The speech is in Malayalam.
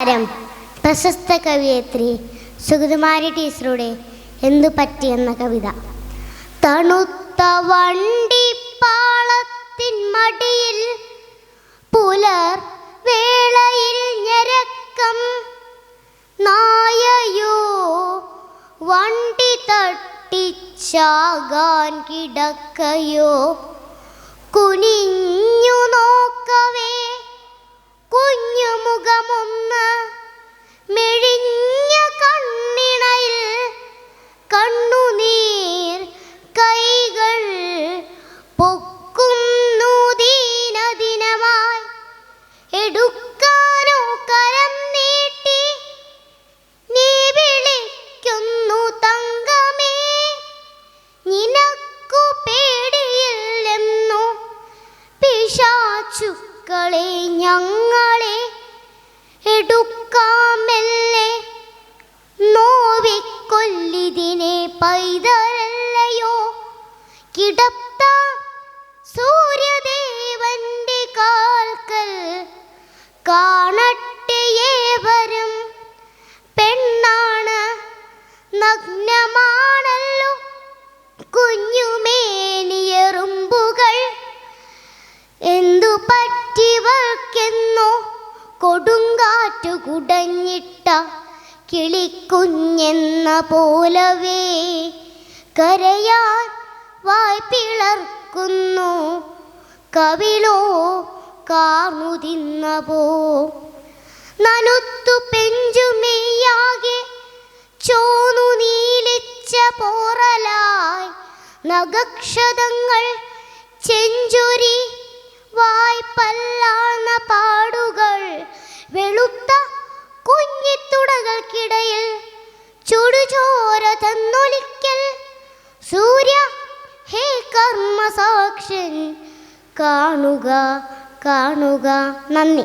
പ്രശസ്ത കവിയത്രി സുഗതകുമാരി ടീച്ചറുടെ എന്തു പറ്റിയെന്ന കവിത. തണുത്ത വണ്ടിപ്പാളത്തിൻ മടിയിൽ പുലർ വേളയിൽ ഞരക്കം, നായയോ വണ്ടി തട്ടിച്ചാകാൻ കിടക്കയോ, കുനിഞ്ഞു നോക്കവേ കുഞ്ഞുമുഖമൊന്ന്, മെഴിഞ്ഞ കണ്ണിണയിൽ കണ്ണുനീർ കൈകൾ പൊക്കുന്നു ദീനദിനമായി. എടുക്കാനോ കരം നീട്ടി നീ വിളിക്കുന്നു തങ്കമേ, നിനക്കു പേടിയില്ലെന്നു പിശാചുക്കളെ ഞങ്ങളെ എടുക്കാമെല്ലെ. നോവിക്കൊല്ലിതിനെ പൈതലല്ലയോ കിടത്താം സൂര്യദേവന്റെ കാൽക്കൽ. കാണട്ടെ ഏവരും പെണ്ണാണ്, നഗ്നമാണല്ലോ കുഞ്ഞുമേനിയെറുമ്പുകൾ. എന്തു പറ്റിവർക്കെന്നോ കൊടുങ്കാറ്റു കുടഞ്ഞിട്ട കിളിക്കുഞ്ഞെന്ന പോലവേ കരയാൻ വായ് പിളർക്കുന്നു, കവിളോ കാർമുതിന്നവോ. നനുത്തു പെഞ്ചുമെയ്യാകെ ചോന്നു നീലിച്ച പോറലായി നഖക്ഷതങ്ങൾ ചെഞ്ചുരി വായ്പല്ലാന്ന പാടുകൾ. വെളുത്ത കുഞ്ഞിത്തുടകൾക്കിടയിൽ ചുടുചോര തന്നൊലിക്കൽ. സൂര്യ ഹേ കർമ്മസാക്ഷൻ കാണുക കാണുക. നന്ദി.